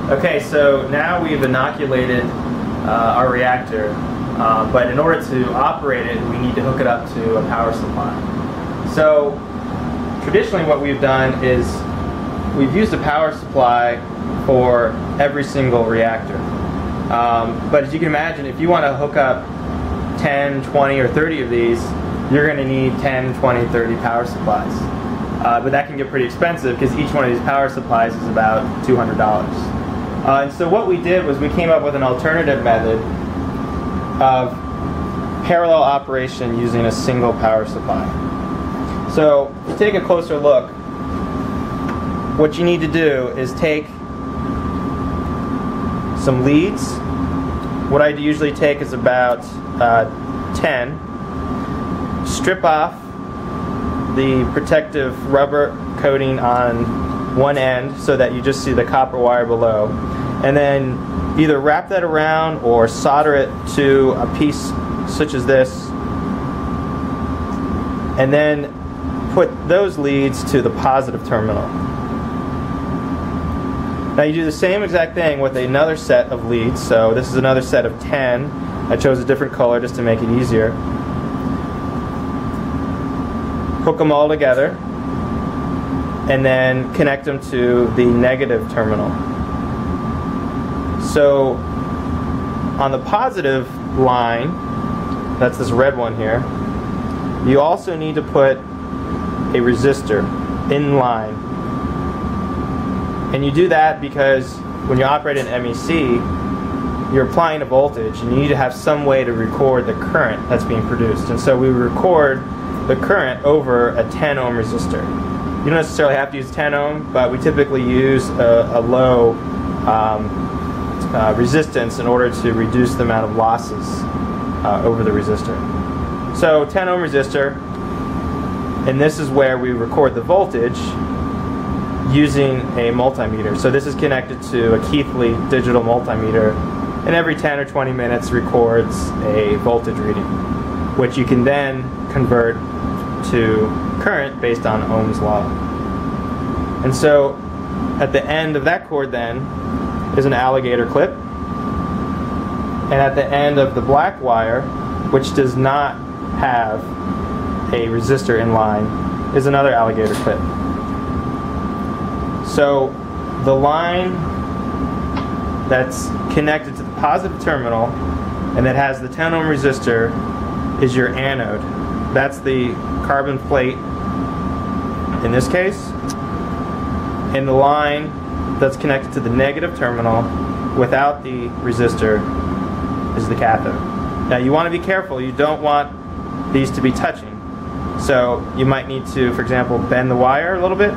Okay, so now we've inoculated our reactor, but in order to operate it, we need to hook it up to a power supply. So traditionally what we've done is we've used a power supply for every single reactor. But as you can imagine, if you want to hook up 10, 20, or 30 of these, you're going to need 10, 20, 30 power supplies. But that can get pretty expensive because each one of these power supplies is about $200. And so what we did was we came up with an alternative method of parallel operation using a single power supply. So to take a closer look, what you need to do is take some leads. What I usually take is about 10. Strip off the protective rubber coating on one end so that you just see the copper wire below, and then either wrap that around or solder it to a piece such as this, and then put those leads to the positive terminal. Now you do the same exact thing with another set of leads. So this is another set of 10. I chose a different color just to make it easier. Hook them all together and then connect them to the negative terminal. So on the positive line, that's this red one here, you also need to put a resistor in line. And you do that because when you operate an MEC, you're applying a voltage and you need to have some way to record the current that's being produced. And so we record the current over a 10 ohm resistor. You don't necessarily have to use 10 ohm, but we typically use a low resistance in order to reduce the amount of losses over the resistor. So 10 ohm resistor, and this is where we record the voltage using a multimeter. So this is connected to a Keithley digital multimeter, and every 10 or 20 minutes records a voltage reading, which you can then convert to current based on Ohm's law. And so at the end of that cord then is an alligator clip, and at the end of the black wire, which does not have a resistor in line, is another alligator clip. So the line that's connected to the positive terminal and that has the 10 ohm resistor is your anode. That's the carbon plate in this case. And the line that's connected to the negative terminal without the resistor is the cathode. Now you want to be careful. You don't want these to be touching. So you might need to, for example, bend the wire a little bit,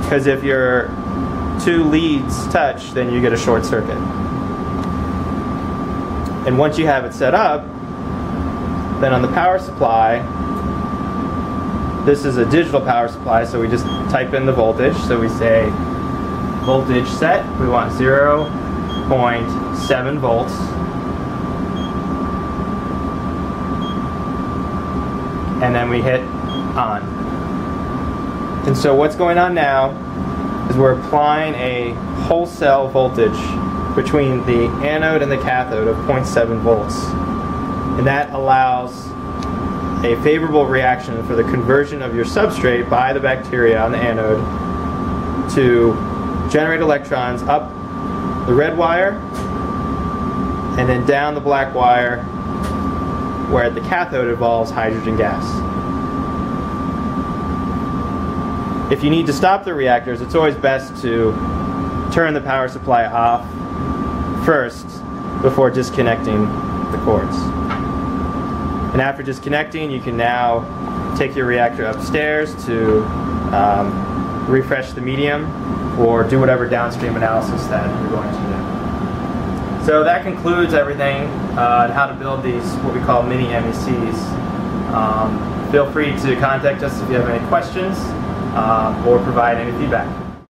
because if your two leads touch, then you get a short circuit. And once you have it set up, then on the power supply, this is a digital power supply, so we just type in the voltage. So we say voltage set, we want 0.7 volts. And then we hit on. And so what's going on now is we're applying a wholesale voltage between the anode and the cathode of 0.7 volts. And that allows a favorable reaction for the conversion of your substrate by the bacteria on the anode to generate electrons up the red wire and then down the black wire, where the cathode involves hydrogen gas. If you need to stop the reactors, it's always best to turn the power supply off first before disconnecting the cords. And after disconnecting, you can now take your reactor upstairs to refresh the medium or do whatever downstream analysis that you're going to do. So that concludes everything on how to build these, what we call mini-MECs. Feel free to contact us if you have any questions or provide any feedback.